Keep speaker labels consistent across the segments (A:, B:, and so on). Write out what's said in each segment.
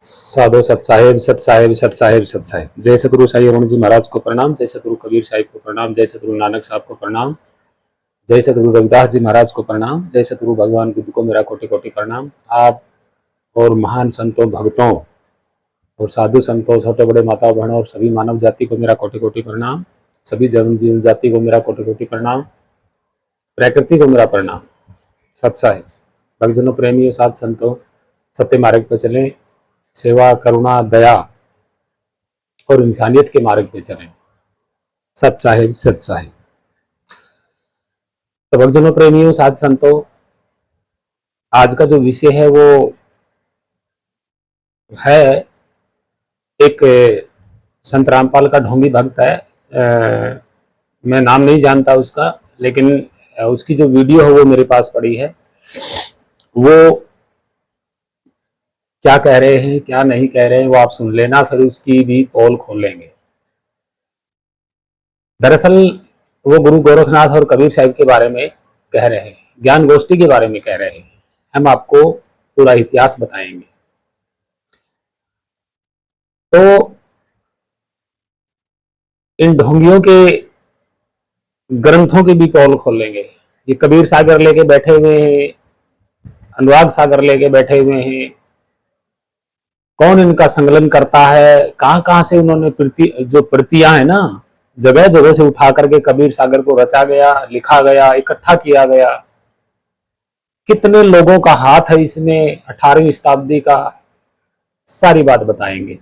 A: साधो सत साहेब सत साहेब सत साहेब सत साहेब। जय सतगुरु साई अरुण जी महाराज को प्रणाम, जय सतगुरु कबीर साहिब को प्रणाम, जय सतगुरु नानक साहब को प्रणाम, जय सतगुरु रविदास जी महाराज को प्रणाम, जय सतगुरु भगवान बुद्ध को मेरा कोटि कोटि प्रणाम। आप और महान संतों, भक्तों और साधु संतों, छोटे बड़े माता बहनों और सभी मानव जाति को मेरा कोटि कोटि प्रणाम, सभी जीव जाति को मेरा कोटि कोटि प्रणाम, प्रकृति को मेरा प्रणाम। सत साहिब, भक्तजनों, प्रेमियों, साध संतों, सत्य मार्ग पर चलें, सेवा, करुणा, दया और इंसानियत के मार्ग पे चलें। सत साहिब सत साहिब। तो भक्तजनों, प्रेमियों, साध संतों, आज का जो विषय है वो है एक संत रामपाल का ढोंगी भक्त है। मैं नाम नहीं जानता उसका, लेकिन उसकी जो वीडियो है वो मेरे पास पड़ी है। वो क्या कह रहे हैं, क्या नहीं कह रहे हैं, वो आप सुन लेना, फिर उसकी भी पोल खोल लेंगे। दरअसल वो गुरु गोरखनाथ और कबीर साहिब के बारे में कह रहे हैं, ज्ञान गोष्ठी के बारे में कह रहे हैं। हम आपको पूरा इतिहास बताएंगे। तो इन ढोंगियों के ग्रंथों की भी पोल खोल लेंगे। ये कबीर सागर लेके बैठे हुए हैं, अनुराग सागर लेके बैठे हुए हैं। कौन इनका संकलन करता है, कहां कहां से उन्होंने जो प्रतियां है ना, जगह जगह से उठा करके कबीर सागर को रचा गया, लिखा गया, इकट्ठा किया गया। कितने लोगों का हाथ है इसमें, 18वीं शताब्दी का, सारी बात बताएंगे।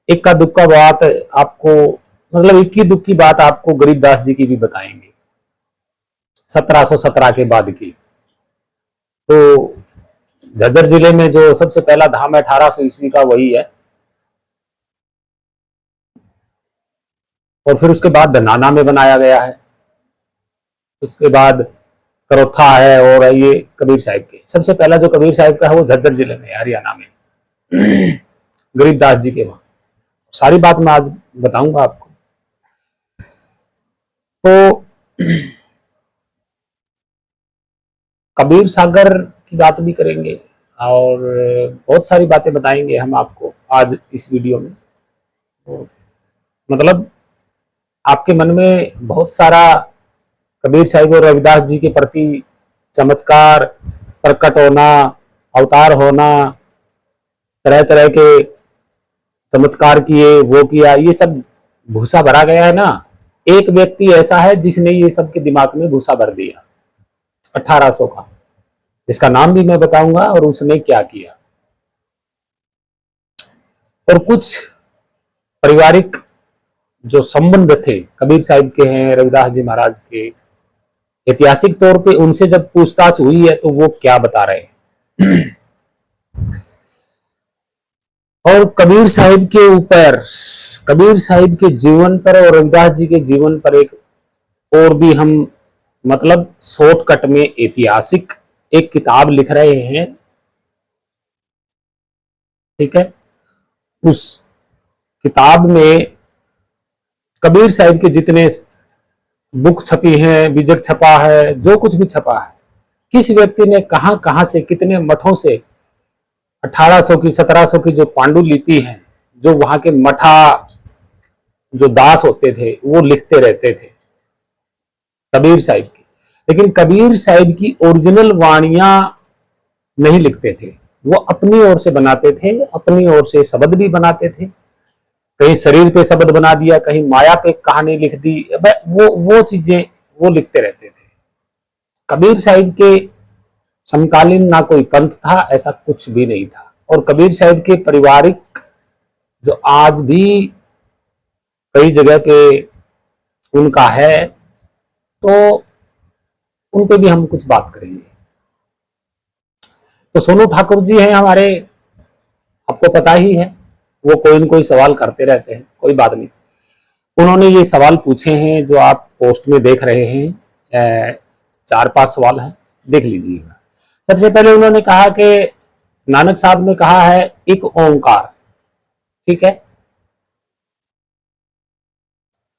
A: इक्का दुक्का बात आपको, मतलब इक्की दुक्की बात आपको गरीबदास जी की भी बताएंगे, 1717 के बाद की। तो झज्जर जिले में जो सबसे पहला धाम है 1800 ईस्वी का, वही है। और फिर उसके बाद धनाना में बनाया गया है, उसके बाद करोथा है, और ये कबीर साहिब के सबसे पहला जो कबीर साहिब का है वो झज्जर जिले में, हरियाणा में, गरीबदास जी के वहां। सारी बात मैं आज बताऊंगा आपको। तो कबीर सागर की बात भी करेंगे और बहुत सारी बातें बताएंगे हम आपको आज इस वीडियो में। तो मतलब आपके मन में बहुत सारा कबीर साहिब और रविदास जी के प्रति चमत्कार प्रकट होना, अवतार होना, तरह तरह के चमत्कार किए, वो किया, ये सब भूसा भरा गया है ना। एक व्यक्ति ऐसा है जिसने ये सब के दिमाग में भूसा भर दिया, 1800 का, जिसका नाम भी मैं बताऊंगा और उसने क्या किया। और कुछ पारिवारिक जो संबंध थे कबीर साहिब के हैं, रविदास जी महाराज के, ऐतिहासिक तौर पे उनसे जब पूछताछ हुई है तो वो क्या बता रहे हैं। और कबीर साहिब के ऊपर, कबीर साहिब के जीवन पर और रविदास जी के जीवन पर एक और भी हम, मतलब शॉर्टकट में ऐतिहासिक एक किताब लिख रहे हैं। ठीक है, उस किताब में कबीर साहिब के जितने बुक छपी हैं, बीजक छपा है, जो कुछ भी छपा है, किस व्यक्ति ने कहां कहां से, कितने मठों से, 1800 की 1700 की जो पांडुलिपि है, जो वहां के मठा जो दास होते थे वो लिखते रहते थे कबीर साहिब की। लेकिन कबीर साहिब की ओरिजिनल वाणियां नहीं लिखते थे, वो अपनी ओर से बनाते थे, अपनी ओर से शब्द भी बनाते थे। कहीं शरीर पे शब्द बना दिया, कहीं माया पे कहानी लिख दी, वो चीजें वो लिखते रहते थे। कबीर साहिब के समकालीन ना कोई पंथ था, ऐसा कुछ भी नहीं था। और कबीर साहिब के पारिवारिक जो आज भी कई जगह पे उनका है, तो उन पे भी हम कुछ बात करेंगे। तो सोनू ठाकुर जी हैं हमारे, आपको पता ही है, वो कोई न कोई सवाल करते रहते हैं, कोई बात नहीं। उन्होंने ये सवाल पूछे हैं जो आप पोस्ट में देख रहे हैं, 4-5 सवाल हैं, देख लीजिएगा। सबसे पहले उन्होंने कहा कि नानक साहब ने कहा है एक ओंकार, ठीक है,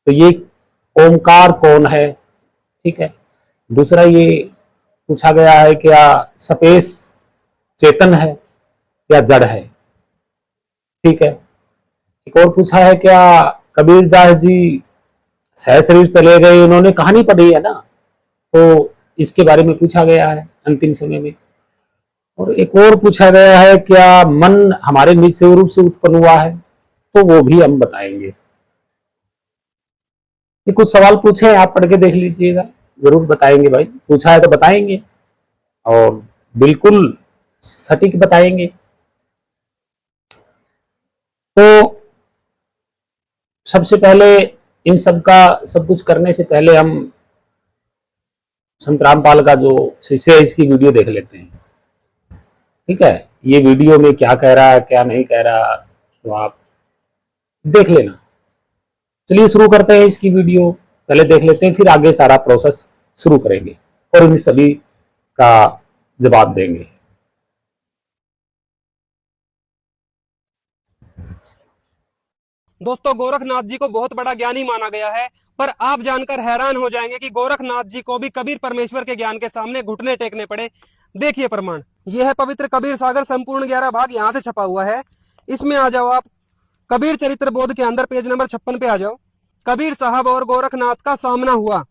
A: तो ये ओंकार कौन है, ठीक है। दूसरा ये पूछा गया है क्या स्पेस चेतन है या जड़ है, ठीक है। एक और पूछा है, क्या कबीरदास जी सहशरीर चले गए, उन्होंने कहानी पढ़ी है ना, तो इसके बारे में पूछा गया है अंतिम समय में। और एक और पूछा गया है, क्या मन हमारे निज स्वरूप से उत्पन्न हुआ है, तो वो भी हम बताएंगे। ये कुछ सवाल पूछे हैं, आप पढ़ के देख लीजिएगा, जरूर बताएंगे भाई, पूछा है तो बताएंगे और बिल्कुल सटीक बताएंगे। तो सबसे पहले इन सब का सब कुछ करने से पहले हम संत रामपाल का जो शिष्य है इसकी वीडियो देख लेते हैं। ठीक है, ये वीडियो में क्या कह रहा है क्या नहीं कह रहा, तो आप देख लेना। चलिए शुरू करते हैं इसकी वीडियो, पहले देख लेते हैं, फिर आगे सारा प्रोसेस शुरू करेंगे और इन सभी का जवाब देंगे।
B: दोस्तों, गोरखनाथ जी को बहुत बड़ा ज्ञानी माना गया है, पर आप जानकर हैरान हो जाएंगे कि गोरखनाथ जी को भी कबीर परमेश्वर के ज्ञान के सामने घुटने टेकने पड़े। देखिए प्रमाण, यह है पवित्र कबीर सागर संपूर्ण 11 भाग यहाँ से छपा हुआ है। इसमें आ जाओ आप, कबीर चरित्र बोध के अंदर पेज नंबर 56 पे आ जाओ। कबीर साहब और गोरखनाथ का सामना हुआ।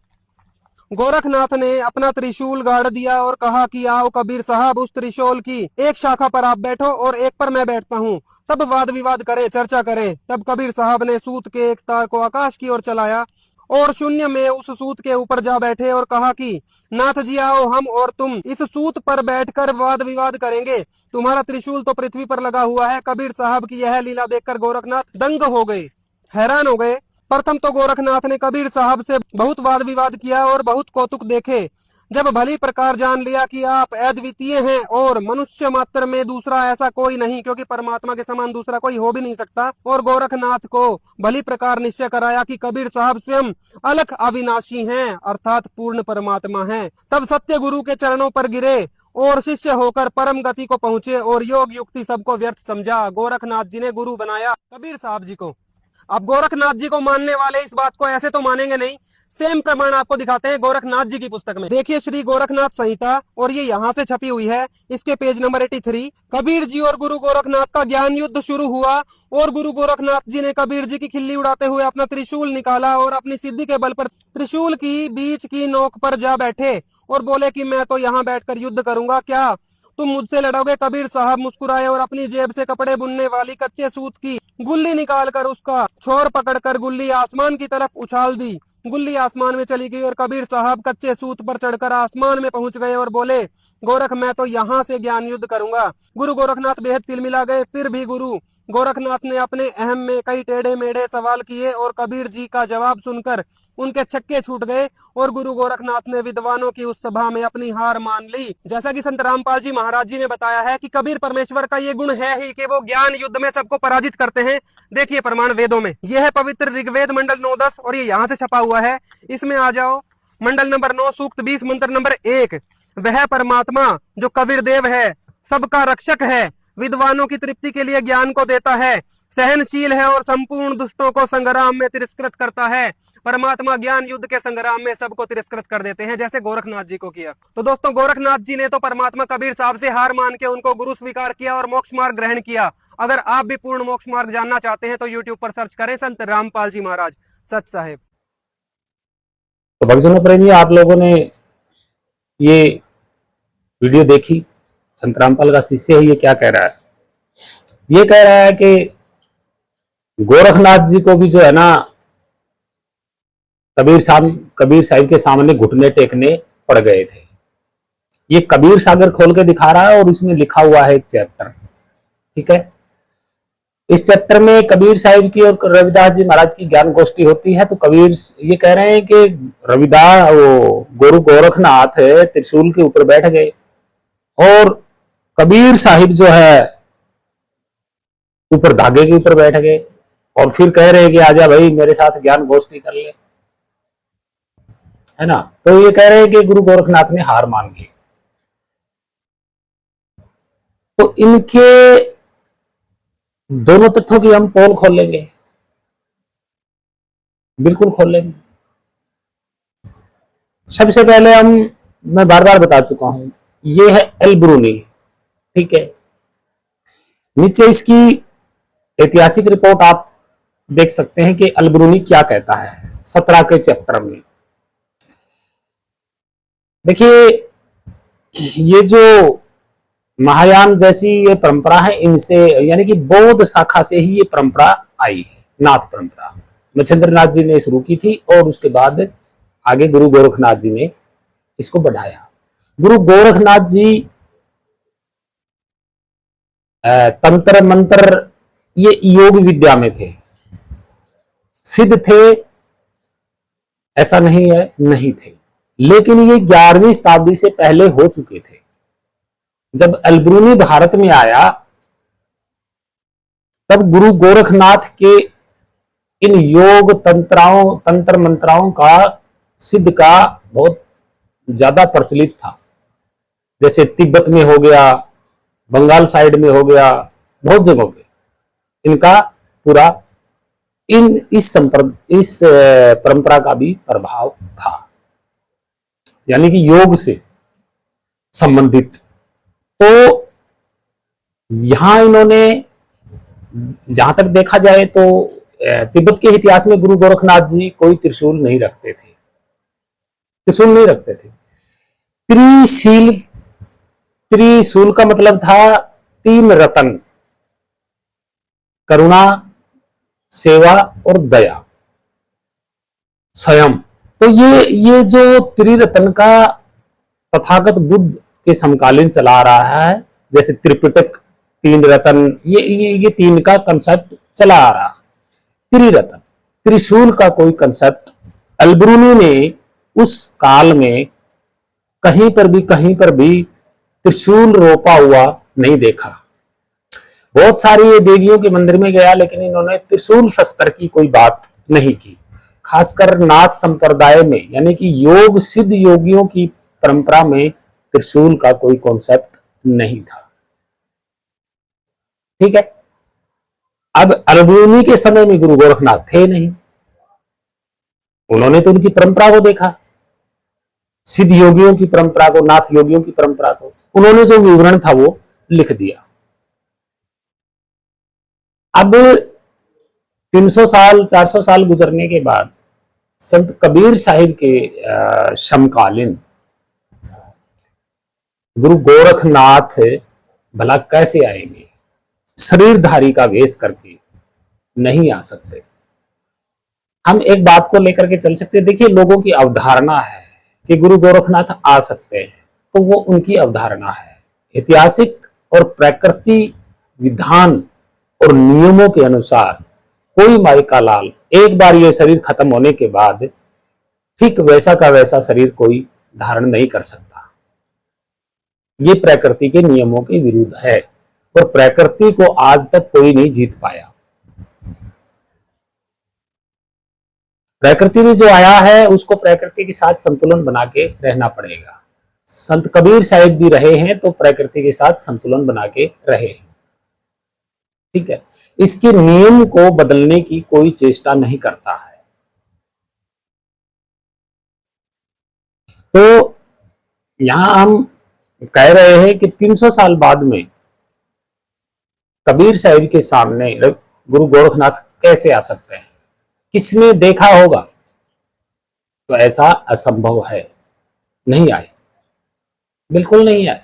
B: गोरखनाथ ने अपना त्रिशूल गाड़ दिया और कहा कि आओ कबीर साहब, उस त्रिशूल की एक शाखा पर आप बैठो और एक पर मैं बैठता हूँ, तब वाद विवाद करें, चर्चा करें। तब कबीर साहब ने सूत के एक तार को आकाश की ओर चलाया और शून्य में उस सूत के ऊपर जा बैठे और कहा कि नाथ जी आओ, हम और तुम इस सूत पर बैठकर वाद विवाद करेंगे। तुम्हारा त्रिशूल तो पृथ्वी पर लगा हुआ है। कबीर साहब की यह लीला देखकर गोरखनाथ दंग हो गए, हैरान हो गए। प्रथम तो गोरखनाथ ने कबीर साहब से बहुत वाद विवाद किया और बहुत कौतुक देखे। जब भली प्रकार जान लिया कि आप अद्वितीय हैं और मनुष्य मात्र में दूसरा ऐसा कोई नहीं, क्योंकि परमात्मा के समान दूसरा कोई हो भी नहीं सकता, और गोरखनाथ को भली प्रकार निश्चय कराया कि कबीर साहब स्वयं अलख अविनाशी हैं, अर्थात पूर्ण परमात्मा हैं, तब सत्य गुरु के चरणों पर गिरे और शिष्य होकर परम गति को पहुंचे और योग युक्ति सबको व्यर्थ समझा। गोरखनाथ जी ने गुरु बनाया कबीर साहब जी को। अब गोरखनाथ जी को मानने वाले इस बात को ऐसे तो मानेंगे नहीं। सेम प्रमाण आपको दिखाते हैं गोरखनाथ जी की पुस्तक में। देखिए श्री गोरखनाथ संहिता, और ये यहाँ से छपी हुई है, इसके पेज नंबर 83। कबीर जी और गुरु गोरखनाथ का ज्ञान युद्ध शुरू हुआ और गुरु गोरखनाथ जी ने कबीर जी की खिल्ली उड़ाते हुए अपना त्रिशूल निकाला और अपनी सिद्धि के बल पर त्रिशूल की बीच की नोक पर जा बैठे और बोले कि मैं तो यहाँ बैठकर युद्ध करूंगा, क्या तुम मुझसे लड़ोगे? कबीर साहब मुस्कुराए और अपनी जेब से कपड़े बुनने वाली कच्चे सूत की गुल्ली निकालकर उसका छोर पकड़कर गुल्ली आसमान की तरफ उछाल दी। गुल्ली आसमान में चली गई और कबीर साहब कच्चे सूत पर चढ़कर आसमान में पहुंच गए और बोले, गोरख मैं तो यहाँ से ज्ञान युद्ध करूंगा। गुरु गोरखनाथ बेहद तिलमिला गए। फिर भी गुरु गोरखनाथ ने अपने अहम में कई टेढ़े मेढ़े सवाल किए और कबीर जी का जवाब सुनकर उनके छक्के छूट गए और गुरु गोरखनाथ ने विद्वानों की उस सभा में अपनी हार मान ली। जैसा कि संत रामपाल जी महाराज जी ने बताया है कि कबीर परमेश्वर का ये गुण है ही कि वो ज्ञान युद्ध में सबको पराजित करते हैं। देखिए प्रमाण वेदों में, यह है पवित्र ऋग्वेद मंडल 9-10 और ये यहाँ से छपा हुआ है। इसमें आ जाओ, मंडल नंबर 9 सूक्त 20 मंत्र नंबर 1। वह परमात्मा जो कबीर देव है, सबका रक्षक है, विद्वानों की तृप्ति के लिए ज्ञान को देता है, सहनशील है और संपूर्ण दुष्टों को संग्राम में तिरस्कृत करता है। परमात्मा ज्ञान युद्ध के संग्राम में सबको तिरस्कृत कर देते हैं, जैसे गोरखनाथ जी को किया। तो दोस्तों, गोरखनाथ जी ने तो परमात्मा कबीर साहब से हार मान के उनको गुरु स्वीकार किया और मोक्ष मार्ग ग्रहण किया। अगर आप भी पूर्ण मोक्ष मार्ग जानना चाहते हैं तो यूट्यूब पर सर्च करें संत रामपाल जी महाराज सच साहेब।
A: तो भक्तजनों प्रेमी, आप लोगों ने ये वीडियो देखी, संत रामपाल का शिष्य है, ये क्या कह रहा है? ये कह रहा है कि गोरखनाथ जी को भी जो है ना कबीर साहिब के सामने घुटने टेकने पड़ गए थे। ये कबीर सागर खोल के दिखा रहा है और उसमें लिखा हुआ है एक चैप्टर। ठीक है, इस चैप्टर में कबीर साहिब की और रविदास जी महाराज की ज्ञान गोष्ठी होती है। तो कबीर ये कह रहे हैं कि रविदास गुरु गोरखनाथ त्रिशूल के ऊपर बैठ गए और कबीर साहिब जो है ऊपर धागे के ऊपर बैठ गए और फिर कह रहे हैं कि आजा भाई मेरे साथ ज्ञान गोष्ठी कर ले, है ना। तो ये कह रहे हैं कि गुरु गोरखनाथ ने हार मान ली। तो इनके दोनों तथ्यों की हम पोल खोल लेंगे, बिल्कुल खोल लेंगे। सबसे पहले मैं बार बार बता चुका हूं, ये है एल ब्रूनी। ठीक है, नीचे इसकी ऐतिहासिक रिपोर्ट आप देख सकते हैं कि अलबरूनी क्या कहता है 17 के चैप्टर में। देखिए, ये जो महायान जैसी ये परंपरा है, इनसे यानी कि बौद्ध शाखा से ही ये परंपरा आई है। नाथ परंपरा मच्छिंद्र नाथ जी ने शुरू की थी और उसके बाद आगे गुरु गोरखनाथ जी ने इसको बढ़ाया। गुरु गोरखनाथ जी तंत्र मंत्र ये योग विद्या में थे, सिद्ध थे ऐसा नहीं है, नहीं थे, लेकिन ये 11वीं शताब्दी से पहले हो चुके थे। जब अलबरूनी भारत में आया तब गुरु गोरखनाथ के इन योग तंत्र मंत्राओं का सिद्ध का बहुत ज्यादा प्रचलित था। जैसे तिब्बत में हो गया, बंगाल साइड में हो गया, बहुत जगहों पे इनका पूरा इस परंपरा का भी प्रभाव था, यानी कि योग से संबंधित। तो यहां इन्होंने जहां तक देखा जाए तो तिब्बत के इतिहास में गुरु गोरखनाथ जी कोई त्रिशूल नहीं रखते थे, त्रिशूल नहीं रखते थे। त्रिशूल का मतलब था 3 रतन, करुणा, सेवा और दया, संयम। तो ये जो त्रिरत्न का तथागत बुद्ध के समकालीन चला रहा है, जैसे त्रिपिटक 3 रत्न, ये 3 का कंसेप्ट चला आ रहा। त्रिरत्न, त्रिशूल का कोई कंसेप्ट अलबरूनी ने उस काल में कहीं पर भी त्रिशूल रोपा हुआ नहीं देखा। बहुत सारी देवियों के मंदिर में गया, लेकिन इन्होंने त्रिशूल शस्त्र की कोई बात नहीं की। खासकर नाथ संप्रदाय में, यानी कि योग सिद्ध योगियों की परंपरा में त्रिशूल का कोई कॉन्सेप्ट नहीं था। ठीक है। अब अलबरूनी के समय में गुरु गोरखनाथ थे नहीं, उन्होंने तो उनकी परंपरा को देखा, सिद्ध योगियों की परंपरा को, नाथ योगियों की परंपरा को, उन्होंने जो विवरण था वो लिख दिया। अब 300 साल 400 साल गुजरने के बाद संत कबीर साहिब के समकालीन गुरु गोरखनाथ भला कैसे आएंगे? शरीरधारी का वेश करके नहीं आ सकते। हम एक बात को लेकर के चल सकते हैं। देखिए, लोगों की अवधारणा है कि गुरु गोरखनाथ आ सकते हैं, तो वो उनकी अवधारणा है। ऐतिहासिक और प्राकृतिक विधान और नियमों के अनुसार कोई माई का लाल एक बार ये शरीर खत्म होने के बाद ठीक वैसा का वैसा शरीर कोई धारण नहीं कर सकता। ये प्रकृति के नियमों के विरुद्ध है और प्रकृति को आज तक कोई नहीं जीत पाया। प्रकृति में जो आया है उसको प्रकृति के साथ संतुलन बना के रहना पड़ेगा। संत कबीर साहिब भी रहे हैं तो प्रकृति के साथ संतुलन बना के रहे हैं। ठीक है, इसके नियम को बदलने की कोई चेष्टा नहीं करता है। तो यहां हम कह रहे हैं कि 300 साल बाद में कबीर साहिब के सामने गुरु गोरखनाथ कैसे आ सकते हैं? किसने देखा होगा? तो ऐसा असंभव है, नहीं आए, बिल्कुल नहीं आए।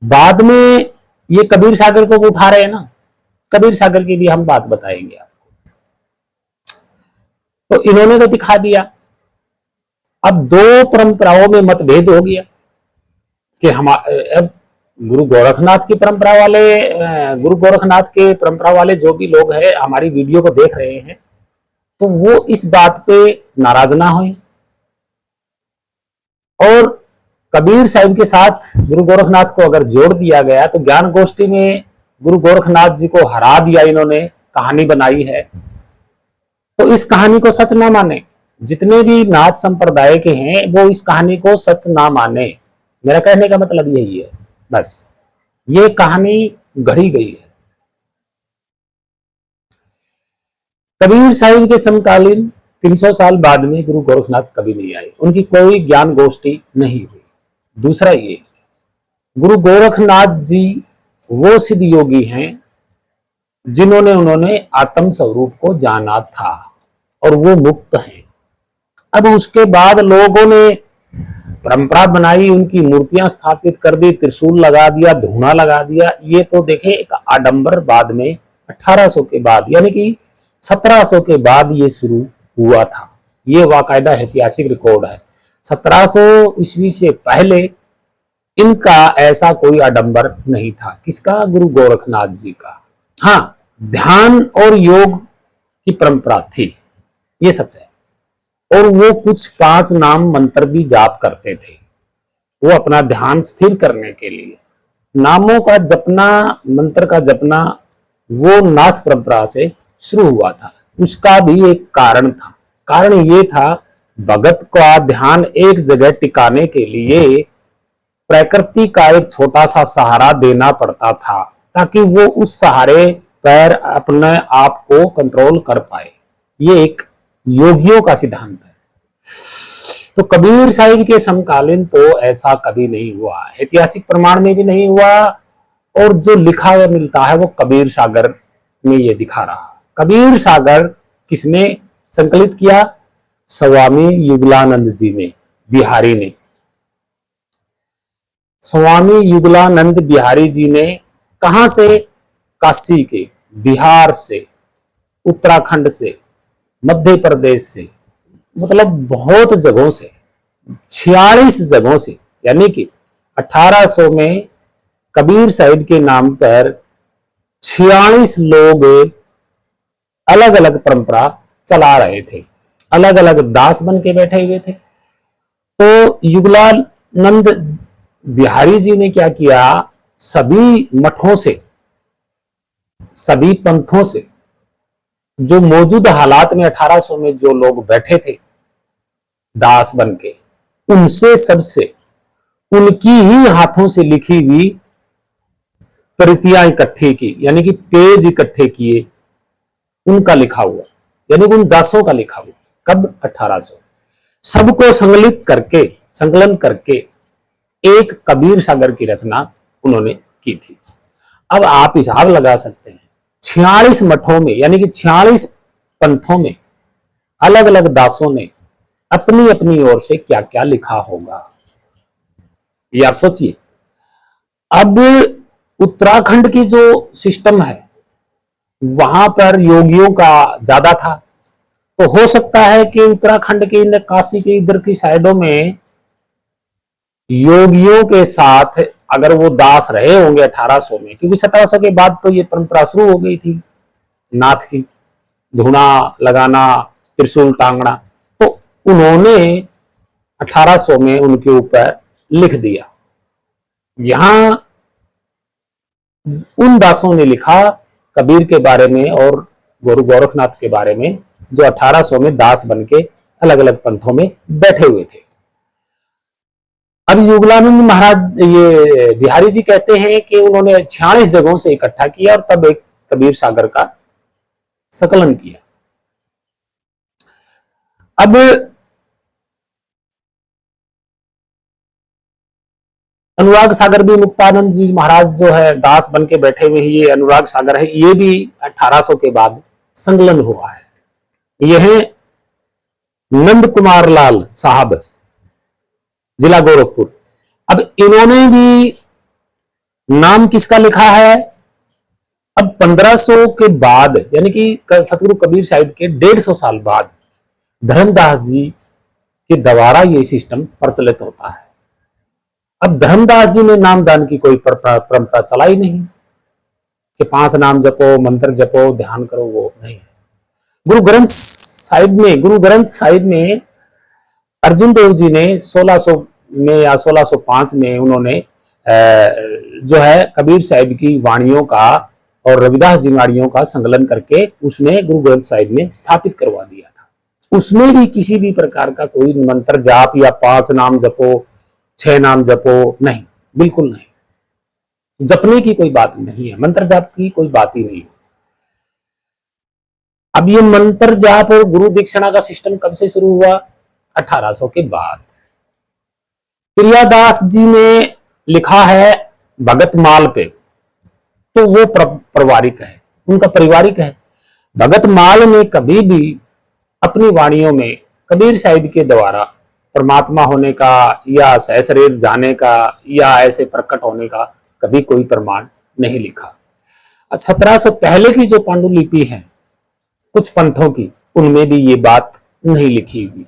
A: बाद में ये कबीर सागर को उठा रहे हैं ना, कबीर सागर की भी हम बात बताएंगे आपको। तो इन्होंने तो दिखा दिया। अब 2 परंपराओं में मतभेद हो गया कि अब गुरु गोरखनाथ की परंपरा वाले, गुरु गोरखनाथ के परंपरा वाले जो भी लोग हैं हमारी वीडियो को देख रहे हैं, तो वो इस बात पे नाराज ना हों और कबीर साहिब के साथ गुरु गोरखनाथ को अगर जोड़ दिया गया तो ज्ञान गोष्ठी में गुरु गोरखनाथ जी को हरा दिया, इन्होंने कहानी बनाई है, तो इस कहानी को सच ना माने। जितने भी नाथ संप्रदाय के हैं वो इस कहानी को सच ना माने। मेरा कहने का मतलब यही है, बस ये कहानी गढ़ी गई है। कबीर साहिब के समकालीन 300 साल बाद में गुरु गोरखनाथ कभी नहीं आए, उनकी कोई ज्ञान गोष्ठी नहीं हुई। दूसरा ये, गुरु गोरखनाथ जी वो सिद्ध योगी हैं जिन्होंने उन्होंने आत्म स्वरूप को जाना था और वो मुक्त हैं। अब उसके बाद लोगों ने परंपरा बनाई, उनकी मूर्तियां स्थापित कर दी, त्रिशूल लगा दिया, धूना लगा दिया। ये तो देखे एक आडंबर बाद में 1800 के बाद यानी कि 1700 के बाद ये शुरू हुआ था। ये वाकायदा ऐतिहासिक रिकॉर्ड है। 1700 ईस्वी से पहले इनका ऐसा कोई आडंबर नहीं था। किसका? गुरु गोरखनाथ जी का। हाँ, ध्यान और योग की परंपरा थी, ये सच है। और वो कुछ 5 नाम मंत्र भी जाप करते थे, वो अपना ध्यान स्थिर करने के लिए। नामों का जपना, मंत्र का जपना वो नाथ परंपरा से शुरू हुआ था। उसका भी एक कारण था। कारण ये था, भगत का ध्यान एक जगह टिकाने के लिए प्रकृति का एक छोटा सा सहारा देना पड़ता था, ताकि वो उस सहारे पर अपने आप को कंट्रोल कर पाए। ये एक योगियों का सिद्धांत है। तो कबीर साहिब के समकालीन तो ऐसा कभी नहीं हुआ, ऐतिहासिक प्रमाण में भी नहीं हुआ। और जो लिखा हुआ मिलता है वो कबीर सागर में ये दिखा रहा। कबीर सागर किसने संकलित किया? स्वामी युगलानंद जी ने, बिहारी ने। स्वामी युगलानंद बिहारी जी ने कहां से? काशी के, बिहार से, उत्तराखंड से, मध्य प्रदेश से, मतलब बहुत जगहों से, 46 जगहों से, यानी कि 1800 में कबीर साहिब के नाम पर 46 लोग अलग अलग परंपरा चला रहे थे, अलग अलग दास बन के बैठे हुए थे। तो युगलानंद बिहारी जी ने क्या किया? सभी मठों से, सभी पंथों से, जो मौजूद हालात में 1800 में जो लोग बैठे थे दास बन के, उनसे सबसे उनकी ही हाथों से लिखी हुई प्रतियां इकट्ठी की, यानी कि पेज इकट्ठे किए, उनका लिखा हुआ, यानी कि उन दासों का लिखा हुआ। कब? 1800। सबको संकलित करके, संकलन करके एक कबीर सागर की रचना उन्होंने की थी। अब आप हिसाब लगा सकते हैं, 46 मठों में, यानी कि 46 पंथों में अलग अलग दासों ने अपनी अपनी ओर से क्या क्या लिखा होगा, ये आप सोचिए। अब उत्तराखंड की जो सिस्टम है वहां पर योगियों का ज्यादा था, तो हो सकता है कि उत्तराखंड के, काशी के इधर की साइडों में योगियों के साथ अगर वो दास रहे होंगे 1800 में, क्योंकि 1700 के बाद तो ये परंपरा शुरू हो गई थी नाथ की, धुना लगाना, त्रिशूल टांगना। तो उन्होंने 1800 में उनके ऊपर लिख दिया। यहां उन दासों ने लिखा कबीर के बारे में और गुरु गोरखनाथ के बारे में, जो 1800 में दास बन के अलग अलग पंथों में बैठे हुए थे। अब युगलानंद महाराज, ये बिहारी जी कहते हैं कि उन्होंने 46 जगहों से इकट्ठा किया और तब एक कबीर सागर का संकलन किया। अब अनुराग सागर भी, मुक्तानंद जी महाराज जो है दास बन के बैठे हुए, ये अनुराग सागर है, ये भी 1800 के बाद संकलन हुआ है। यह नंद कुमार लाल साहब, जिला गोरखपुर। अब इन्होंने भी नाम किसका लिखा है? अब 1500 के बाद, यानी कि सतगुरु कबीर साहिब के 150 साल बाद धर्मदास जी के द्वारा ये सिस्टम प्रचलित होता है। अब धर्मदास जी ने नामदान की कोई परंपरा चलाई नहीं कि 5 नाम जपो, मंत्र जपो, ध्यान करो, वो नहीं। गुरु ग्रंथ साहिब में अर्जुन देव जी ने 1600 में या 1605 में उन्होंने जो है कबीर साहिब की वाणियों का और रविदास जी वाणियों का संकलन करके उसने गुरु ग्रंथ साहिब में स्थापित करवा दिया था। उसमें भी किसी भी प्रकार का कोई मंत्र जाप या 5 नाम जपो, 6 नाम जपो, नहीं, बिल्कुल नहीं। जपने की कोई बात नहीं है, मंत्र जाप की कोई बात ही नहीं। अब ये मंत्र जाप और गुरु दीक्षाना का सिस्टम कब से शुरू हुआ? 1800 के बाद। प्रियादास जी ने लिखा है भगत माल पे, तो वो प्रवारिक है। उनका पारिवारिक है। भगत माल ने कभी भी अपनी वाणियों में कबीर साहिब के द्वारा परमात्मा होने का या सहशरीर जाने का या ऐसे प्रकट होने का कभी कोई प्रमाण नहीं लिखा। 1700 पहले की जो पांडुलिपि है कुछ पंथों की, उनमें भी ये बात नहीं लिखी हुई।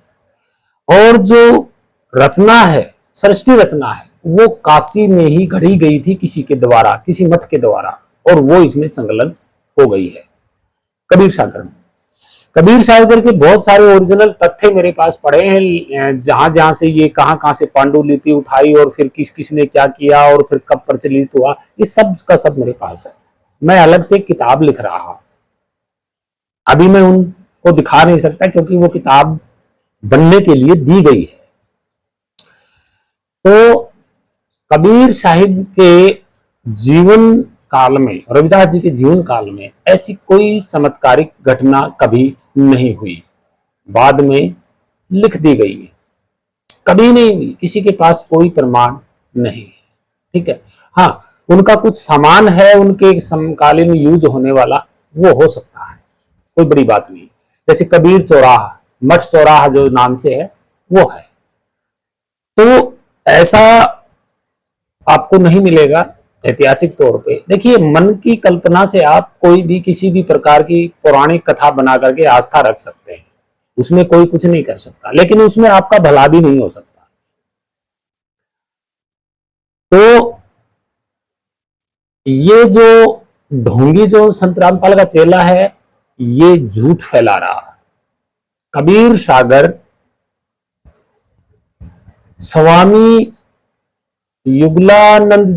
A: और जो रचना है, सृष्टि रचना है, वो काशी में ही घड़ी गई थी किसी के द्वारा, किसी मठ के द्वारा, और वो इसमें संकलन हो गई है कबीर सागर में। कबीर सागर के बहुत सारे ओरिजिनल तथ्य मेरे पास पड़े हैं, जहां जहां से ये कहां से पांडुलिपि उठाई और फिर किस किस ने क्या किया और फिर कब प्रचलित हुआ, इस सब का सब मेरे पास है। मैं अलग से किताब लिख रहा हूं, अभी मैं उनको दिखा नहीं सकता क्योंकि वो किताब बनने के लिए दी गई है। तो कबीर साहिब के जीवन काल में, रविदास जी के जीवन काल में ऐसी कोई चमत्कारिक घटना कभी नहीं हुई, बाद में लिख दी गई है, कभी नहीं हुई, किसी के पास कोई प्रमाण नहीं है। ठीक है, हाँ, उनका कुछ सामान है उनके समकालीन यूज होने वाला, वो हो सकता है, कोई बड़ी बात नहीं। जैसे कबीर चौराहा, मठ चौराहा जो नाम से है वो है, तो ऐसा आपको नहीं मिलेगा ऐतिहासिक तौर पे। देखिए, मन की कल्पना से आप कोई भी किसी भी प्रकार की पौराणिक कथा बना करके आस्था रख सकते हैं, उसमें कोई कुछ नहीं कर सकता, लेकिन उसमें आपका भला भी नहीं हो सकता। तो ये जो ढोंगी जो संत रामपाल का चेला है, ये झूठ फैला रहा है। कबीर सागर स्वामी युगलानंद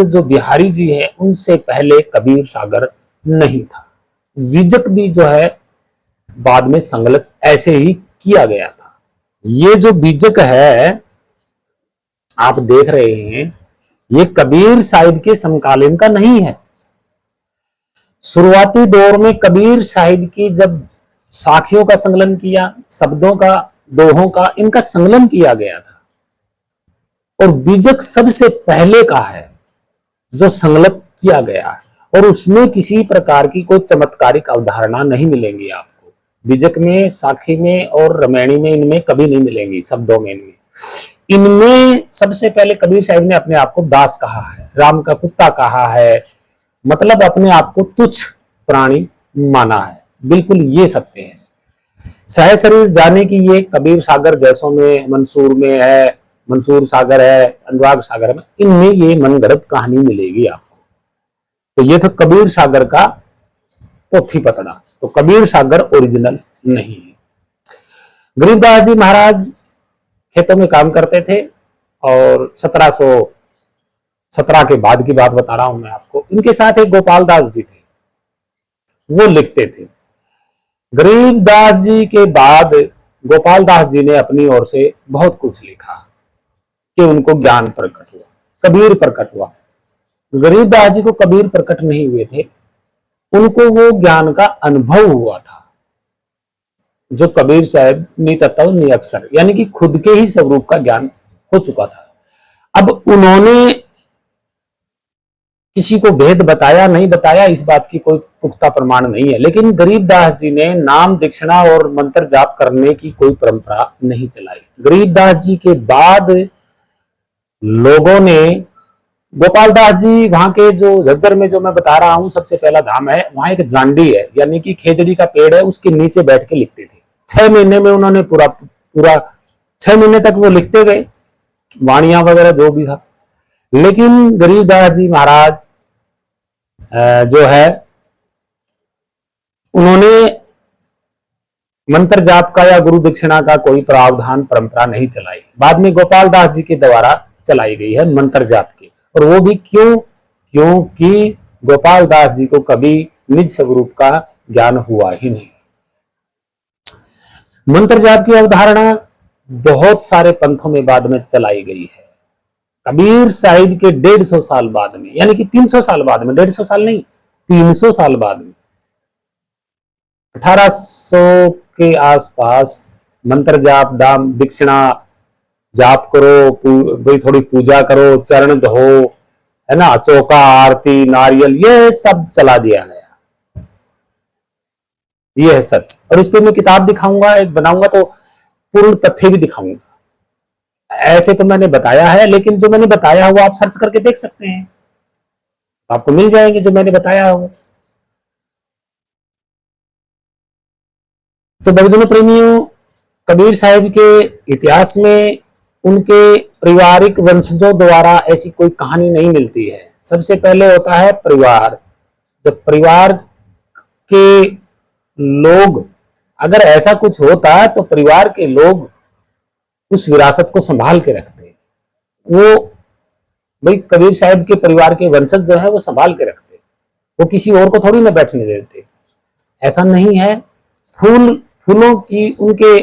A: जो बिहारी जी है, उनसे पहले कबीर सागर नहीं था। बीजक भी जो है बाद में संकलित ऐसे ही किया गया था। ये जो बीजक है आप देख रहे हैं, ये कबीर साहिब के समकालीन का नहीं है। शुरुआती दौर में कबीर साहिब की जब साखियों का संकलन किया, शब्दों का, दोहों का, इनका संकलन किया गया था, और बीजक सबसे पहले का है जो संकलित किया गया है, और उसमें किसी प्रकार की कोई चमत्कारिक अवधारणा नहीं मिलेंगी आपको। बीजक में, साखी में और रामायणी में इनमें कभी नहीं मिलेंगी, शब्दों में इनमें सबसे पहले कबीर साहिब ने अपने आप को दास कहा है, राम का कुत्ता कहा है, मतलब अपने आप को तुच्छ प्राणी माना है। बिल्कुल ये सत्य है। सहशरीर जाने की ये कबीर सागर जैसों में, मंसूर में है, मंसूर सागर है, अनुराग सागर में, इनमें ये मनगढ़ंत कहानी मिलेगी आपको। तो ये तो कबीर सागर का पोथी पतड़ा, तो कबीर सागर ओरिजिनल नहीं है। गरीबदास जी महाराज खेतों में काम करते थे, और 1717 के बाद की बात बता रहा हूं मैं आपको। इनके साथ एक गोपाल दास जी थे, वो लिखते थे। गरीबदास जी के बाद गोपाल दास जी ने अपनी ओर से बहुत कुछ लिखा कि उनको ज्ञान प्रकट हुआ, कबीर प्रकट हुआ। गरीबदास जी को कबीर प्रकट नहीं हुए थे, उनको वो ज्ञान का अनुभव हुआ था जो कबीर साहब नितत्व निअक्षर, यानी कि खुद के ही स्वरूप का ज्ञान हो चुका था। अब उन्होंने किसी को भेद बताया नहीं बताया, इस बात की कोई पुख्ता प्रमाण नहीं है, लेकिन गरीबदास जी ने नाम दीक्षिणा और मंत्र जाप करने की कोई परंपरा नहीं चलाई। गरीबदास जी के बाद लोगों ने, गोपाल दास जी वहां के जो झज्जर में जो मैं बता रहा हूं सबसे पहला धाम है, वहां एक जांडी है, यानी कि खेजड़ी का पेड़ है, उसके नीचे बैठ के लिखते थे। 6 महीने में उन्होंने पूरा 6 महीने तक वो लिखते गए, वाणियां वगैरह जो भी था। लेकिन गरीबदास जी महाराज जो है, उन्होंने मंत्र जाप का या गुरु दक्षिणा का कोई प्रावधान परंपरा नहीं चलाई। बाद में गोपाल दास जी के द्वारा चलाई गई है मंत्र जाप की, और वो भी क्योंकि गोपाल दास जी को कभी निज स्वरूप का ज्ञान हुआ ही नहीं। मंत्र जाप की अवधारणा बहुत सारे पंथों में बाद में चलाई गई है। कबीर साहिब के 150 साल बाद में, यानी कि 300 साल बाद में, 150 साल नहीं, 300 साल बाद में, 1800 के आसपास मंत्र जाप, दाम दीक्षिणा जाप करो, थोड़ी पूजा करो, चरण धो, है ना, चौका, आरती, नारियल, ये सब चला दिया गया। ये है सच। और इस पे मैं किताब दिखाऊंगा, एक बनाऊंगा तो पूर्ण तथ्य भी दिखाऊंगा। ऐसे तो मैंने बताया है, लेकिन जो मैंने बताया हुआ आप सर्च करके देख सकते हैं, आपको मिल जाएंगे जो मैंने बताया होगा। तो भक्तजनों प्रेमियों, कबीर साहिब के इतिहास में उनके पारिवारिक वंशजों द्वारा ऐसी कोई कहानी नहीं मिलती है। सबसे पहले होता है परिवार। जब परिवार के लोग, अगर ऐसा कुछ होता तो परिवार के लोग उस विरासत को संभाल के रखते। वो भाई कबीर साहब के परिवार के वंशज जो है वो संभाल के रखते, वो किसी और को थोड़ी ना बैठने देते। ऐसा नहीं है। फूलों की उनके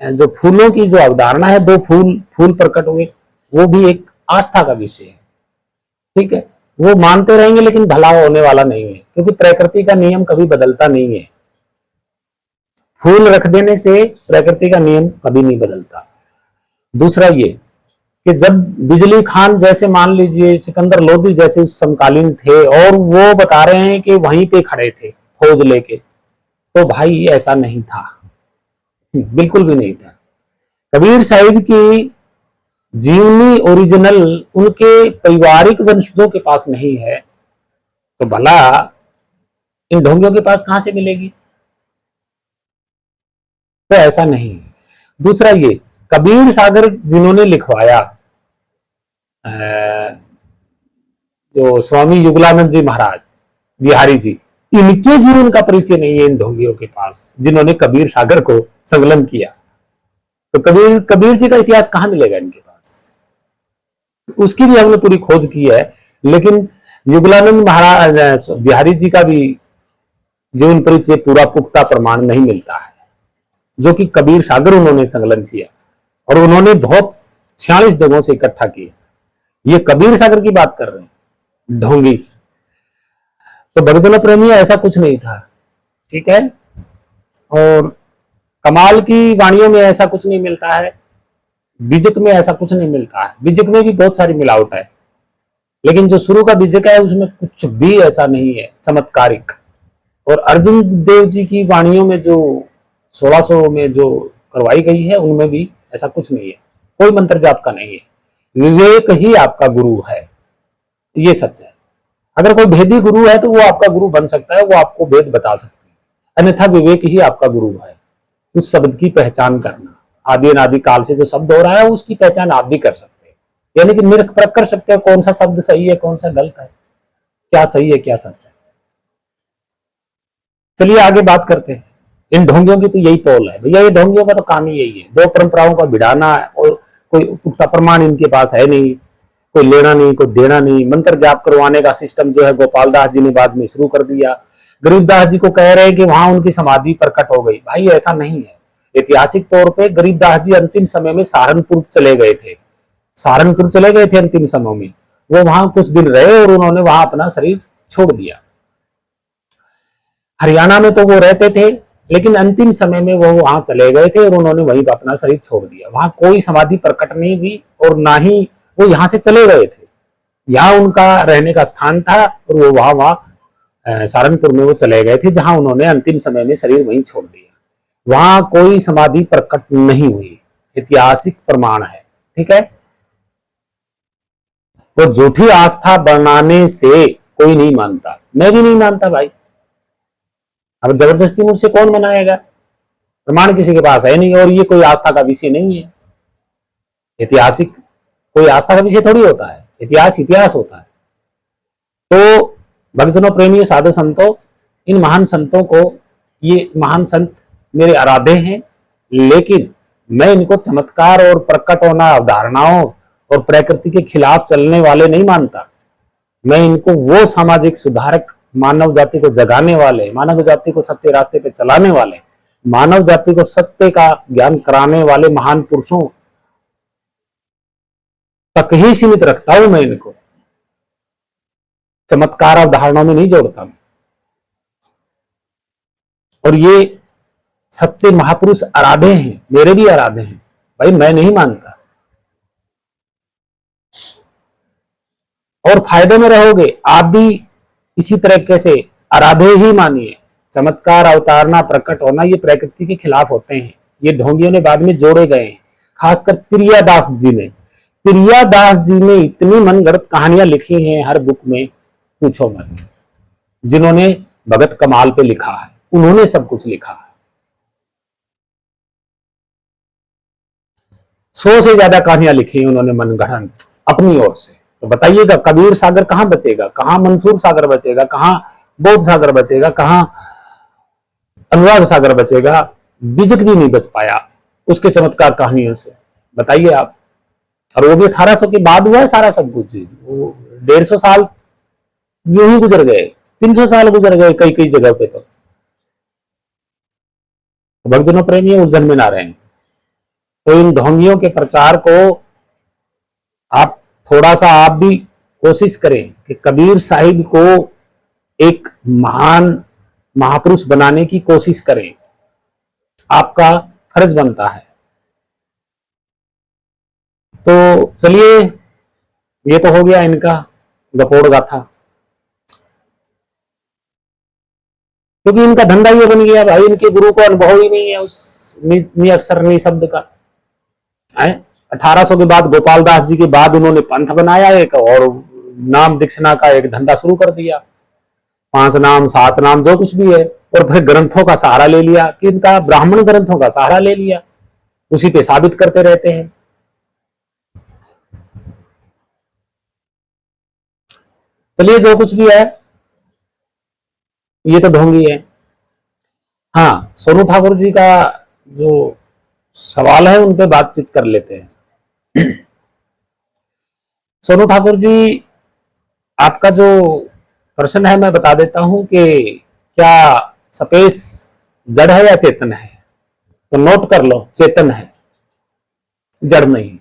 A: जो फूलों की जो अवधारणा है, दो फूल प्रकट हुए, वो भी एक आस्था का विषय है। ठीक है, वो मानते रहेंगे लेकिन भला होने वाला नहीं है, क्योंकि प्रकृति का नियम कभी बदलता नहीं है। फूल रख देने से प्रकृति का नियम कभी नहीं बदलता। दूसरा ये कि जब बिजली खान जैसे, मान लीजिए सिकंदर लोधी जैसे उस समकालीन थे, और वो बता रहे हैं कि वहीं पे खड़े थे फौज लेके, तो भाई ऐसा नहीं था, बिल्कुल भी नहीं था। कबीर साहिब की जीवनी ओरिजिनल उनके पारिवारिक वंशजों के पास नहीं है, तो भला इन ढोंगियों के पास कहां से मिलेगी? तो ऐसा नहीं है। दूसरा ये, कबीर सागर जिन्होंने लिखवाया, जो स्वामी युगलानंद जी महाराज बिहारी जी, इनके जीवन का परिचय नहीं है इन ढोंगियों के पास, जिन्होंने कबीर सागर को संकलन किया। तो कबीर जी का इतिहास कहां मिलेगा इनके पास? उसकी भी हमने पूरी खोज की है, लेकिन युगलानंद महाराज बिहारी जी का भी जीवन परिचय पूरा पुख्ता प्रमाण नहीं मिलता है, जो कि कबीर सागर उन्होंने संकलन किया, और उन्होंने बहुत 46 जगहों से इकट्ठा किया। ये कबीर सागर की बात कर रहे हैं, ढोंगी। तो भक्तजन प्रेमी ऐसा कुछ नहीं था। ठीक है, और कमाल की वाणियों में ऐसा कुछ नहीं मिलता है, बीजक में ऐसा कुछ नहीं मिलता है। बीजक में भी बहुत सारी मिलावट है, लेकिन जो शुरू का बीजक है उसमें कुछ भी ऐसा नहीं है चमत्कारिक। और अर्जुन देव जी की वाणियों में जो 1600 में जो करवाई गई है, उनमें भी ऐसा कुछ नहीं है, कोई मंत्र जाप का नहीं है। विवेक ही आपका गुरु है, ये सच है। अगर कोई भेदी गुरु है तो वो आपका गुरु बन सकता है, वो आपको भेद बता सकते हैं, अन्यथा विवेक ही आपका गुरु है। उस शब्द की पहचान करना, आदि अनादि काल से जो शब्द हो रहा है उसकी पहचान आप भी कर सकते हैं, यानी कि निरख परख कर सकते हैं कौन सा शब्द सही है कौन सा गलत है, क्या सही है क्या सच है। चलिए आगे बात करते हैं। इन ढोंगियों की तो यही पौल है भैया, ये ढोंगियों का तो काम ही यही है, दो परंपराओं का भिड़ाना है, और कोई पुख्ता प्रमाण इनके पास है नहीं, कोई लेना नहीं कोई देना नहीं। मंत्र जाप करवाने का सिस्टम जो है गोपाल दास जी ने बाद में शुरू कर दिया। गरीबदास जी को कह रहे हैं कि वहां उनकी समाधि प्रकट हो गई, भाई ऐसा नहीं है। ऐतिहासिक तौर पे गरीबदास जी अंतिम समय में सहारनपुर चले गए थे, सहारनपुर चले गए थे अंतिम समय में, वो वहां कुछ दिन रहे और उन्होंने वहां अपना शरीर छोड़ दिया। हरियाणा में तो वो रहते थे, लेकिन अंतिम समय में वो वहां चले गए थे और उन्होंने वहीं अपना शरीर छोड़ दिया। वहां कोई समाधि प्रकट नहीं हुई, और ना ही वो यहाँ से चले गए थे, यहाँ उनका रहने का स्थान था, और वो वहां सहारनपुर में वो चले गए थे, जहां उन्होंने अंतिम समय में शरीर वहीं छोड़ दिया। वहां कोई समाधि प्रकट नहीं हुई, ऐतिहासिक प्रमाण है। ठीक है, वो झूठी आस्था बनाने से कोई नहीं मानता, मैं भी नहीं मानता भाई। अब जबरदस्ती मुझसे कौन मनाएगा, प्रमाण किसी के पास है नहीं, और ये कोई आस्था का विषय नहीं है। ऐतिहासिक कोई आस्था का विषय थोड़ी होता है, इतिहास इतिहास होता है। तो भक्तजनों प्रेमियों साधु संतों, इन महान संतों को, ये महान संत मेरे आराध्य हैं, लेकिन मैं इनको चमत्कार और प्रकट होना अवधारणाओं और प्रकृति के खिलाफ चलने वाले नहीं मानता। मैं इनको वो सामाजिक सुधारक, मानव जाति को जगाने वाले, मानव जाति को सच्चे रास्ते पे चलाने वाले, मानव जाति को सत्य का ज्ञान कराने वाले महान पुरुषों तक ही सीमित रखता हूं मैं इनको, चमत्कार अवधारणाओं में नहीं जोड़ता मैं। और ये सच्चे महापुरुष आराध्य हैं, मेरे भी आराध्य हैं भाई, मैं नहीं मानता। और फायदे में रहोगे। आप भी इसी तरीके से आराधे ही मानिए। चमत्कार, अवतारना, प्रकट होना ये प्रकृति के खिलाफ होते हैं। ये ढोंगियों ने बाद में जोड़े गए हैं। खासकर प्रियादास जी ने, प्रियादास जी ने इतनी मनगढ़ंत कहानियां लिखी हैं हर बुक में, पूछो मत। जिन्होंने भगत कमाल पे लिखा है, उन्होंने सब कुछ लिखा है। 100 से ज्यादा कहानियां लिखी हैं उन्होंने मनगढ़ंत अपनी ओर से। तो बताइएगा कबीर सागर कहां बचेगा, कहां मंसूर सागर बचेगा, कहां बौद्ध सागर बचेगा, कहां अनुराग सागर बचेगा। बीजक भी नहीं बच पाया उसके चमत्कार कहानियों से, बताइए आप। और वो भी 1800 के बाद हुआ है सारा सब कुछ। वो 150 साल यूं ही गुजर गए, 300 साल गुजर गए कई कई जगह पे। तो भक्तजनों प्रेमी उलझन में ना रहे। तो इन ढोंगियों के प्रचार को आप थोड़ा सा आप भी कोशिश करें कि कबीर साहिब को एक महान महापुरुष बनाने की कोशिश करें। आपका फर्ज बनता है। तो चलिए, ये तो हो गया इनका गपोड़ गाथा। क्योंकि इनका धंधा ये बन गया भाई, इनके गुरु को अनुभव ही नहीं है उस नि अक्षर नि शब्द का। 1800 के बाद, गोपाल दास जी के बाद उन्होंने पंथ बनाया एक, और नाम दीक्षिणा का एक धंधा शुरू कर दिया। 5 नाम 7 नाम जो कुछ भी है, और फिर ग्रंथों का सहारा ले लिया कि इनका ब्राह्मण ग्रंथों का सहारा ले लिया, उसी पे साबित करते रहते हैं। चलिए, जो कुछ भी है ये तो ढोंगी है। हाँ, सोनू ठाकुर जी का जो सवाल है उन पे बातचीत कर लेते हैं। सोनू ठाकुर जी, आपका जो प्रश्न है मैं बता देता हूं कि क्या स्पेस जड़ है या चेतन है? तो नोट कर लो, चेतन है, जड़ नहीं।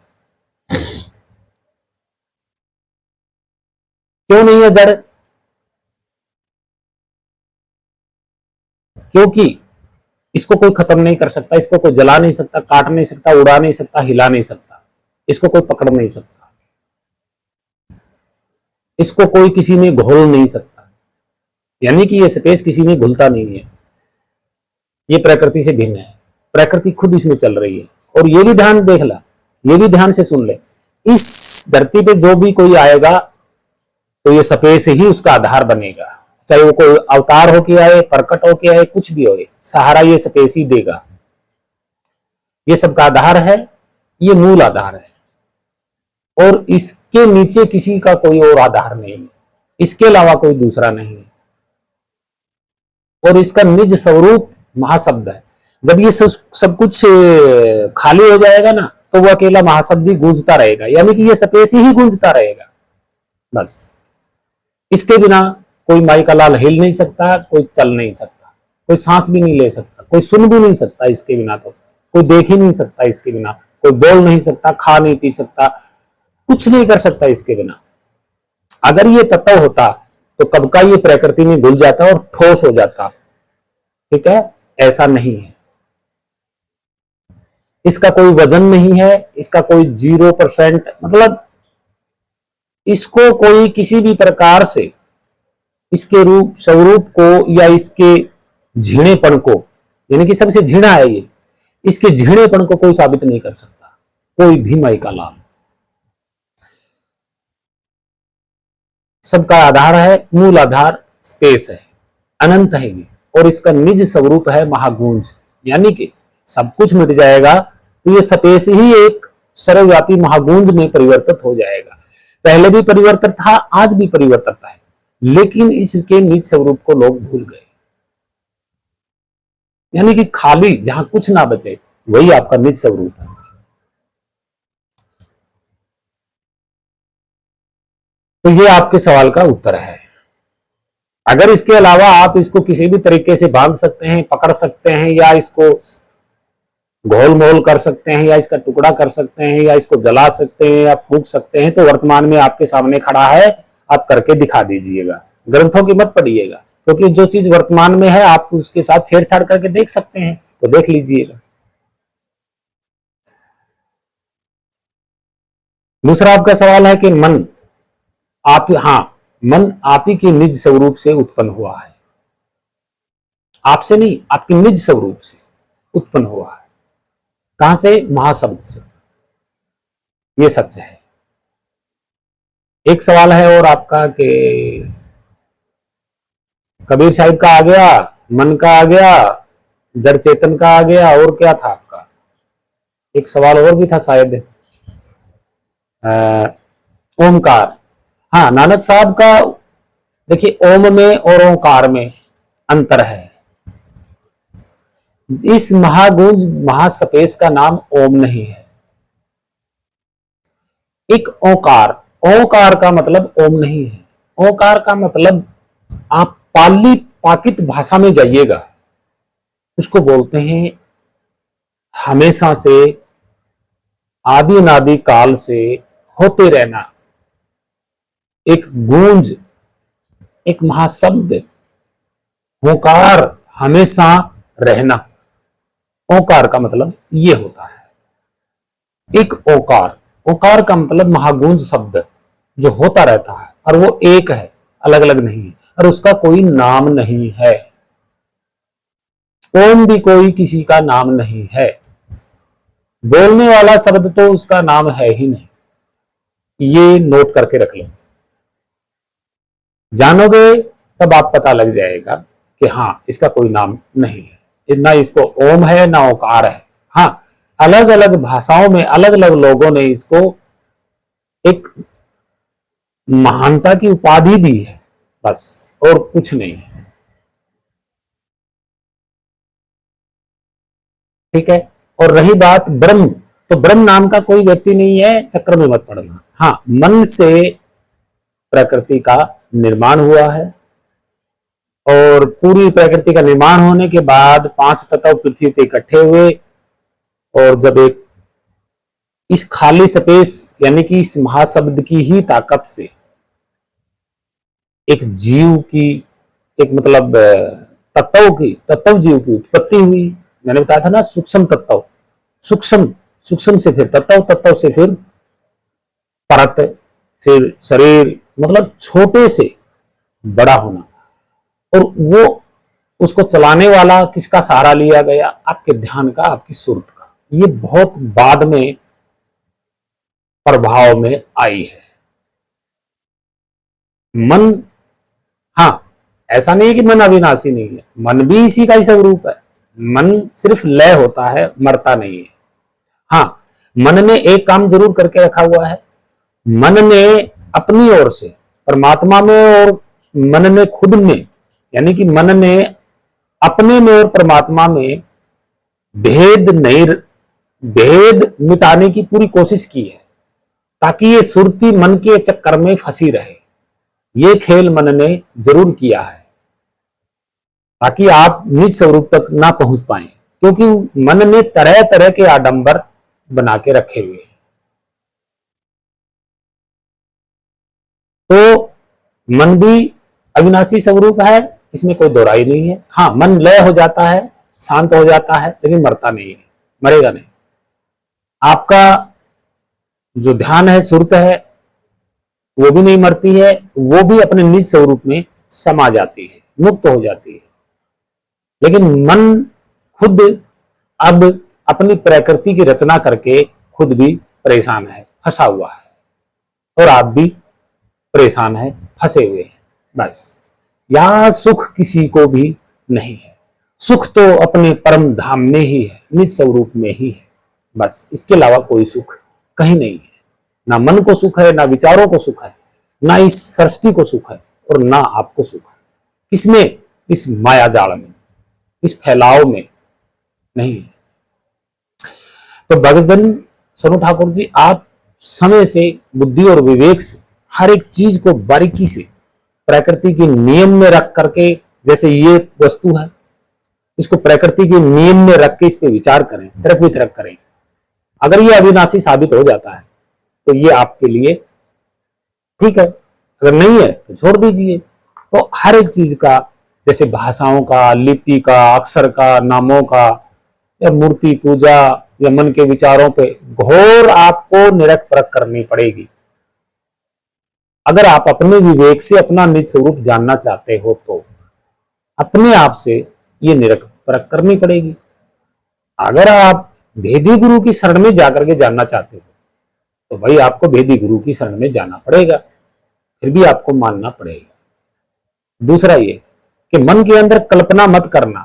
A: क्यों नहीं है जड़? क्योंकि इसको कोई खत्म नहीं कर सकता, इसको कोई जला नहीं सकता, काट नहीं सकता, उड़ा नहीं सकता, हिला नहीं सकता, इसको कोई पकड़ नहीं सकता, इसको कोई किसी में घोल नहीं सकता। यानी कि ये स्पेस किसी में घुलता नहीं है, ये प्रकृति से भिन्न है। प्रकृति खुद इसमें चल रही है। और ये भी ध्यान देख ला, ये भी ध्यान से सुन ले, इस धरती पे जो भी कोई आएगा तो ये स्पेस ही उसका आधार बनेगा। चाहे वो कोई अवतार होके आए, प्रकट होके आए, कुछ भी हो, सहारा ये स्पेस ही देगा। ये सबका आधार है, ये मूल आधार है। और इसके नीचे किसी का कोई और आधार नहीं है, इसके अलावा कोई दूसरा नहीं है। और इसका निज स्वरूप महाशब्द है। जब ये सब कुछ खाली हो जाएगा ना, तो वो अकेला महाशब्द ही गूंजता रहेगा, यानी कि ये स्पेस ही गूंजता रहेगा बस। इसके बिना कोई माई का लाल हिल नहीं सकता, कोई चल नहीं सकता, कोई सांस भी नहीं ले सकता, कोई सुन भी नहीं सकता इसके बिना, तो कोई देख ही नहीं सकता इसके बिना, कोई बोल नहीं सकता, खा नहीं पी सकता, कुछ नहीं कर सकता इसके बिना। अगर ये तत्व होता तो कब का ये प्रकृति में घुल जाता और ठोस हो जाता। ठीक है, ऐसा नहीं है। इसका कोई वजन नहीं है, इसका कोई 0%, मतलब इसको कोई किसी भी प्रकार से इसके रूप स्वरूप को या इसके झीणेपन को, यानी कि सबसे झीणा है ये, इसके झीणेपन को कोई साबित नहीं कर सकता, कोई भी माई का लाल। सबका आधार है, मूल आधार स्पेस है, अनंत है ये। और इसका निज स्वरूप है महागुंज, यानी कि सब कुछ मिट जाएगा तो ये स्पेस ही एक सर्वव्यापी महागुंज में परिवर्तित हो जाएगा। पहले भी परिवर्तित था, आज भी परिवर्तित है, लेकिन इसके निज स्वरूप को लोग भूल गए। यानी कि खाली जहां कुछ ना बचे वही आपका निज स्वरूप है। तो ये आपके सवाल का उत्तर है। अगर इसके अलावा आप इसको किसी भी तरीके से बांध सकते हैं, पकड़ सकते हैं, या इसको घोल मोल कर सकते हैं, या इसका टुकड़ा कर सकते हैं, या इसको जला सकते हैं, या फूंक सकते हैं, तो वर्तमान में आपके सामने खड़ा है, आप करके दिखा दीजिएगा। ग्रंथों की मत पढ़िएगा, क्योंकि जो चीज वर्तमान में है आप उसके साथ छेड़छाड़ करके देख सकते हैं, तो देख लीजिएगा। दूसरा आपका सवाल है कि मन आप, हाँ, मन आप ही के निज स्वरूप से उत्पन्न हुआ है, आपसे नहीं, आपके निज स्वरूप से उत्पन्न हुआ है। कहां से? महाशब्द से। ये सच है। एक सवाल है और आपका कि कबीर साहिब का आ गया, मन का आ गया, जड़ चेतन का आ गया, और क्या था आपका? एक सवाल और भी था शायद, ओमकार। हाँ, नानक साहब का, देखिए, ओम में और ओंकार में अंतर है। इस महागुंज महासपेश का नाम ओम नहीं है, एक ओंकार। ओंकार का मतलब ओम नहीं है। ओंकार का मतलब, आप पाली पाकित भाषा में जाइएगा, उसको बोलते हैं हमेशा से, आदि अनादि काल से होते रहना, एक गूंज, एक महाशब्द, ओंकार, हमेशा रहना। ओंकार का मतलब ये होता है। एक ओंकार, ओंकार का मतलब महागुंज शब्द जो होता रहता है, और वो एक है, अलग अलग नहीं है, और उसका कोई नाम नहीं है। ओम भी कोई किसी का नाम नहीं है, बोलने वाला शब्द तो उसका नाम है ही नहीं। ये नोट करके रख लो, जानोगे तब आप पता लग जाएगा कि हाँ, इसका कोई नाम नहीं है, ना इसको ओम है ना ओकार है। हाँ, अलग अलग भाषाओं में अलग अलग लोगों ने इसको एक महानता की उपाधि दी है, बस, और कुछ नहीं है। ठीक है। और रही बात ब्रह्म, तो ब्रह्म नाम का कोई व्यक्ति नहीं है, चक्र में मत पड़ना। हाँ, मन से प्रकृति का निर्माण हुआ है, और पूरी प्रकृति का निर्माण होने के बाद 5 तत्व पृथ्वी पे इकट्ठे हुए, और जब एक इस खाली स्पेस, यानी कि इस महाशब्द की ही ताकत से एक जीव की, एक मतलब तत्व जीव की उत्पत्ति हुई। मैंने बताया था ना, सूक्ष्म तत्व, सूक्ष्म, सूक्ष्म से फिर तत्व, तत्व से फिर परत, फिर शरीर, मतलब छोटे से बड़ा होना। और वो, उसको चलाने वाला किसका सहारा लिया गया? आपके ध्यान का, आपकी सुरत का। ये बहुत बाद में प्रभाव में आई है। मन, हाँ, ऐसा नहीं है कि मन अविनाशी नहीं है, मन भी इसी का ही स्वरूप है। मन सिर्फ लय होता है, मरता नहीं है। हाँ, मन ने एक काम जरूर करके रखा हुआ है। मन ने अपनी ओर से परमात्मा में, और मन ने खुद में, यानी कि मन ने अपने में और परमात्मा में भेद नहीं, भेद मिटाने की पूरी कोशिश की है, ताकि ये सुरती मन के चक्कर में फंसी रहे। ये खेल मन ने जरूर किया है, ताकि आप निज स्वरूप तक ना पहुंच पाए, क्योंकि मन ने तरह तरह के आडंबर बना के रखे हुए हैं। तो मन भी अविनाशी स्वरूप है, इसमें कोई दोहराई नहीं है। हाँ, मन लय हो जाता है, शांत हो जाता है, लेकिन मरता नहीं है, मरेगा नहीं। आपका जो ध्यान है, सुरत है, वो भी नहीं मरती है, वो भी अपने निज स्वरूप में समा जाती है, मुक्त हो जाती है। लेकिन मन खुद अब अपनी प्रकृति की रचना करके खुद भी परेशान है, फंसा हुआ है, और आप भी परेशान है, फंसे हुए हैं। बस, यहां सुख किसी को भी नहीं है। सुख तो अपने परम धाम में ही है, निज स्वरूप में ही है। बस, इसके अलावा कोई सुख कहीं नहीं है। ना मन को सुख है, ना विचारों को सुख है, ना इस सृष्टि को सुख है, और ना आपको सुख है। किसमें? इस माया जाल में, इस फैलाव में नहीं है। तो भगतजन सोनू ठाकुर जी, आप समय से, बुद्धि और विवेक से हर एक चीज को बारीकी से प्रकृति के नियम में रख करके, जैसे ये वस्तु है, इसको प्रकृति के नियम में रख के इस पे विचार करें, तर्क वितर्क करें। अगर ये अविनाशी साबित हो जाता है तो ये आपके लिए ठीक है, अगर नहीं है तो छोड़ दीजिए। तो हर एक चीज का, जैसे भाषाओं का, लिपि का, अक्षर का, नामों का, या मूर्ति पूजा, या मन के विचारों पे घोर आपको निरख परख करनी पड़ेगी। अगर आप अपने विवेक से अपना निज स्वरूप जानना चाहते हो तो अपने आप से ये निरख परख करनी पड़ेगी। अगर आप भेदी गुरु की शरण में जाकर के जानना चाहते हो तो भाई आपको भेदी गुरु की शरण में जाना पड़ेगा, फिर भी आपको मानना पड़ेगा। दूसरा ये कि मन के अंदर कल्पना मत करना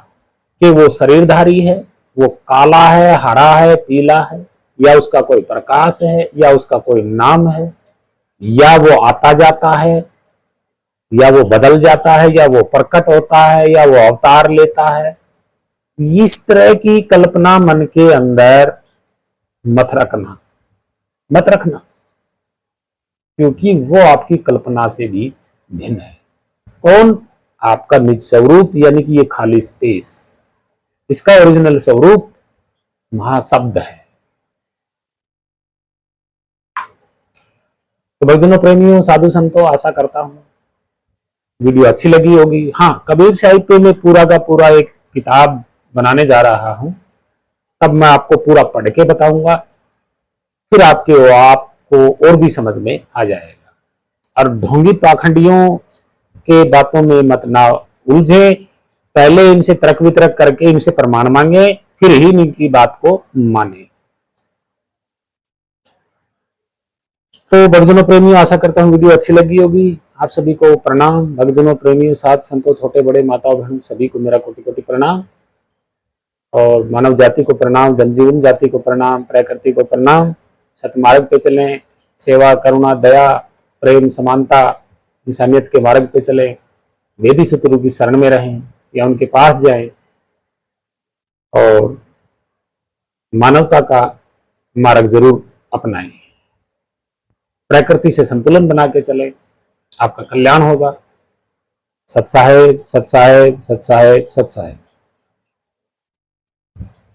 A: कि वो शरीरधारी है, वो काला है, हरा है, पीला है, या उसका कोई प्रकाश है, या उसका कोई नाम है, या वो आता जाता है, या वो बदल जाता है, या वो प्रकट होता है, या वो अवतार लेता है। इस तरह की कल्पना मन के अंदर मत रखना, क्योंकि वो आपकी कल्पना से भी भिन्न है। कौन? आपका निज स्वरूप, यानी कि ये खाली स्पेस, इसका ओरिजिनल स्वरूप महाशब्द है। तो भक्तजनों, प्रेमियों, साधु संतों, आशा करता हूं वीडियो अच्छी लगी होगी। हाँ, कबीर साहित्य में पूरा का पूरा एक किताब बनाने जा रहा हूं, तब मैं आपको पूरा पढ़ के बताऊंगा, फिर आपको और भी समझ में आ जाएगा। और ढोंगी पाखंडियों के बातों में मत ना उलझे, पहले इनसे तर्क वितर्क करके इनसे प्रमाण मांगे, फिर ही इनकी बात को माने। तो भक्तजनों, प्रेमियों, आशा करता हूँ वीडियो अच्छी लगी होगी। आप सभी को प्रणाम। भक्तजनों, प्रेमियों, साथ संतों, छोटे बड़े, माता बहन, सभी को मेरा कोटि कोटि प्रणाम। और मानव जाति को प्रणाम, जनजीवन जाति को प्रणाम, प्रकृति को प्रणाम। सतमार्ग पे चलें, सेवा, करुणा, दया, प्रेम, समानता, इंसानियत के मार्ग पे चलें, वेदी सुतुरु की शरण में रहें या उनके पास जाएं, और मानवता का मार्ग जरूर अपनाएं। प्रकृति से संतुलन बना के चलें, आपका कल्याण होगा। सत्साहेब, सत्साहेब, सत्साहेब, सत्साहेब।